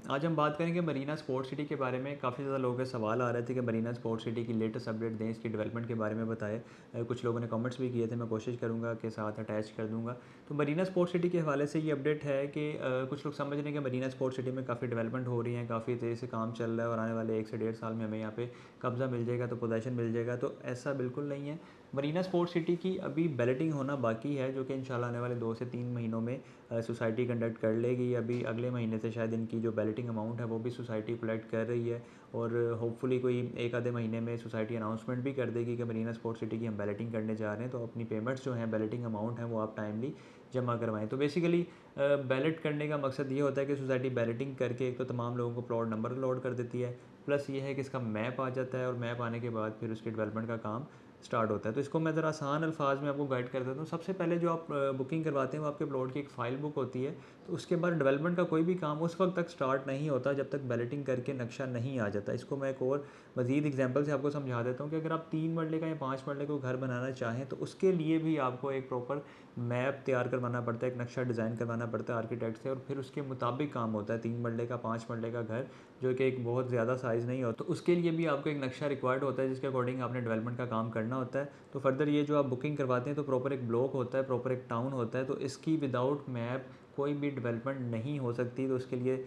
आज हम बात करेंगे मरीना स्पोर्ट सिटी के बारे में। काफ़ी ज़्यादा लोगों के सवाल आ रहे थे कि मरीना स्पोर्ट सिटी की लेटेस्ट अपडेट दें, इसकी डेवलपमेंट के बारे में बताएं। कुछ लोगों ने कमेंट्स भी किए थे, मैं कोशिश करूंगा कि साथ अटैच कर दूंगा। तो मरीना स्पोर्ट सिटी के हवाले से ये अपडेट है कि कुछ लोग समझ रहे हैं कि मरीना स्पोर्ट सिटी में काफ़ी डेवलपमेंट हो रही है, काफ़ी तेज़ी से काम चल रहा है और आने वाले 1 से 1.5 साल में हमें यहाँ पे कब्ज़ा मिल जाएगा, तो पोजेसन मिल जाएगा। तो ऐसा बिल्कुल नहीं है। मरीना स्पोर्ट सिटी की अभी बैलेटिंग होना बाकी है, जो कि इंशाल्लाह आने वाले 2 से 3 महीनों में सोसाइटी कंडक्ट कर लेगी। अभी अगले महीने से शायद इनकी जो बैलेटिंग अमाउंट है वो भी सोसाइटी कलेक्ट कर रही है, और होपफुली कोई एक आधे महीने में सोसाइटी अनाउंसमेंट भी कर देगी कि मरीना स्पोर्ट सिटी की हम बैलेटिंग करने जा रहे हैं। तो अपनी पेमेंट्स जो हैं, बैलेटिंग अमाउंट हैं, वो आप टाइमली जमा करवाएं। तो बेसिकली बैलेट करने का मकसद ये होता है कि सोसाइटी बैलेटिंग करके एक तो तमाम लोगों को प्लॉट नंबर अलॉट कर देती है, प्लस ये है कि इसका मैप आ जाता है, और मैप आने के बाद फिर उसकी डेवलपमेंट का काम स्टार्ट होता है। तो इसको मैं ज़रा आसान अल्फाज में आपको गाइड कर देता हूँ। सबसे पहले जो आप बुकिंग करवाते हैं वो आपके प्लॉट की एक फ़ाइल बुक होती है। तो उसके बाद डेवलपमेंट का कोई भी काम उस वक्त तक स्टार्ट नहीं होता जब तक बैलेटिंग करके नक्शा नहीं आ जाता। इसको मैं एक और मज़ीद एग्जांपल से आपको समझा देता हूँ कि अगर आप 3 मरले का या 5 मरले को घर बनाना चाहें तो उसके लिए भी आपको एक प्रॉपर मैप तैयार करवाना पड़ता है, एक नक्शा डिज़ाइन करवाना पड़ता है आर्किटेक्ट से, और फिर उसके मुताबिक काम होता है। 3 मरले का 5 मरले का घर जो कि एक बहुत ज़्यादा साइज़ नहीं होता, तो उसके लिए भी आपको एक नक्शा रिक्वायर्ड होता है जिसके अकॉर्डिंग आपने डेवलपमेंट का काम करना होता है। तो फर्दर ये जो आप बुकिंग करवाते हैं तो प्रॉपर एक ब्लॉक होता है, प्रॉपर एक टाउन होता है, तो इसकी विदाउट मैप कोई भी डेवलपमेंट नहीं हो सकती। तो उसके लिए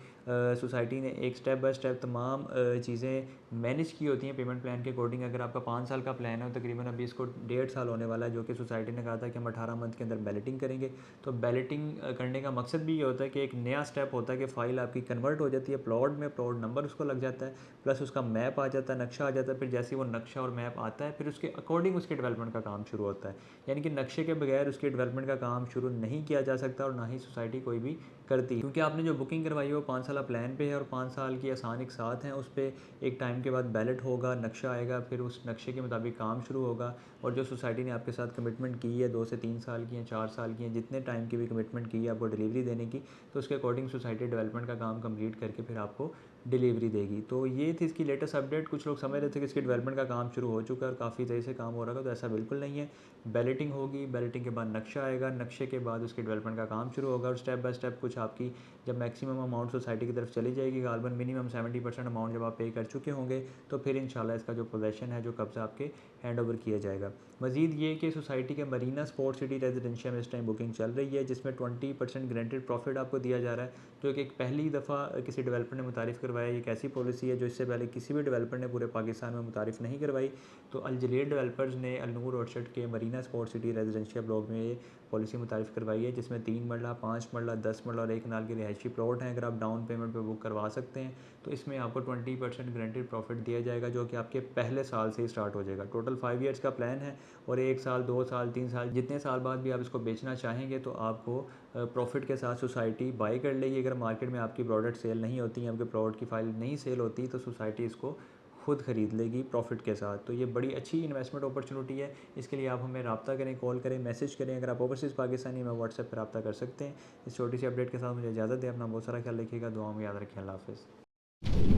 सोसाइटी ने एक स्टेप बाय स्टेप तमाम चीज़ें मैनेज की होती हैं पेमेंट प्लान के अकॉर्डिंग। अगर आपका 5 साल का प्लान है, तकरीबन अभी इसको 1.5 साल होने वाला है, जो कि सोसाइटी ने कहा था कि हम 18 मंथ के अंदर बैलेटिंग करेंगे। तो बैलेटिंग करने का मकसद भी ये होता है कि एक नया स्टेप होता है कि फ़ाइल आपकी कन्वर्ट हो जाती है प्लॉट में, प्लॉट नंबर उसको लग जाता है, प्लस उसका मैप आ जाता है, नक्शा आ जाता है। फिर जैसे वो नक्शा और मैप आता है, फिर उसके अकॉर्डिंग उसके डेवलपमेंट का काम शुरू होता है। यानी कि नक्शे के बगैर उसके डेवलपमेंट का काम शुरू नहीं किया जा सकता, और ना ही सोसाइटी कोई भी करती है, क्योंकि आपने जो बुकिंग करवाई है वो 5 साल प्लान पे है, और 5 साल की आसान एक साथ हैं। उस पर एक टाइम के बाद बैलेट होगा, नक्शा आएगा, फिर उस नक्शे के मुताबिक काम शुरू होगा। और जो सोसाइटी ने आपके साथ कमिटमेंट की है 2 से 3 साल की या 4 साल की, जितने टाइम की भी कमिटमेंट की है आपको डिलीवरी देने की, तो उसके अकॉर्डिंग सोसाइटी डेवलपमेंट का काम कंप्लीट करके फिर आपको डिलीवरी देगी। तो ये थी इसकी लेटेस्ट अपडेट। कुछ लोग समझ रहे थे कि इसकी डेवलपमेंट का काम शुरू हो चुका है और काफ़ी तेज़ी से काम हो रहा है, तो ऐसा बिल्कुल नहीं है। बैलेटिंग होगी, बैलेटिंग के बाद नक्शा आएगा, नक्शे के बाद उसके डेवलपमेंट का काम शुरू होगा, और स्टेप बाय स्टेप कुछ आपकी जब मैक्सिमम अमाउंट सोसाइटी की तरफ चली जाएगी, गालबन मिनिमम 70% अमाउंट जब आप पे कर चुके होंगे, तो फिर इंशाल्लाह इसका जो पोजेसन है, जो कब्ज़ा आपके हैंड ओवर किया जाएगा। मज़ीद ये कि सोसाइटी के मरीना स्पोर्ट सिटी रेजिडेंशियल में इस टाइम बुकिंग चल रही है, जिसमें 20% ग्रेंटेड प्रॉफिट आपको दिया जा रहा है, जो कि एक पहली दफ़ा किसी डेवलपर ने मुतारिफ़ करवाया। ये एक ऐसी पॉलिसी है जो इससे पहले किसी भी डेवलपर ने पूरे पाकिस्तान में मुतारिफ़ नहीं करवाई। तो अल जलील डेवलपर्स ने अल नूर ऑर्चर्ड के Marina sport city residential block में ये पॉलिसी मुतारिफ़ करवाई है, जिसमें 3 मरला, 5 मरला, 10 मरला और 1 कनाल के रिहायशी प्लॉट हैं। अगर आप डाउन पेमेंट पे बुक करवा सकते हैं तो इसमें आपको 20% ग्रेंटेड प्रॉफिट दिया जाएगा, जो कि आपके पहले साल से ही स्टार्ट हो जाएगा। टोटल 5 ईयर्स का प्लान है, और 1 साल, 2 साल, 3 साल, जितने साल बाद भी आप इसको बेचना चाहेंगे तो आपको प्रॉफिट के साथ सोसाइटी बाई कर लेगी। अगर मार्केट में आपकी प्रोडक्ट सेल नहीं होती, आपके प्रोडक्ट की फ़ाइल नहीं सेल होती, तो सोसाइटी इसको खुद ख़रीद लेगी प्रॉफिट के साथ। तो ये बड़ी अच्छी इन्वेस्टमेंट अपॉर्चुनिटी है। इसके लिए आप हमें रब्ता करें, कॉल करें, मैसेज करें। अगर आप ओवरसीज़ पाकिस्तानी में व्हाट्सएप पर रब्ता कर सकते हैं। इस छोटी सी अपडेट के साथ मुझे इजाज़त दें। अपना बहुत सारा ख्याल रखिएगा, दुआ में याद रखें। अल्लाह हाफ़िज़।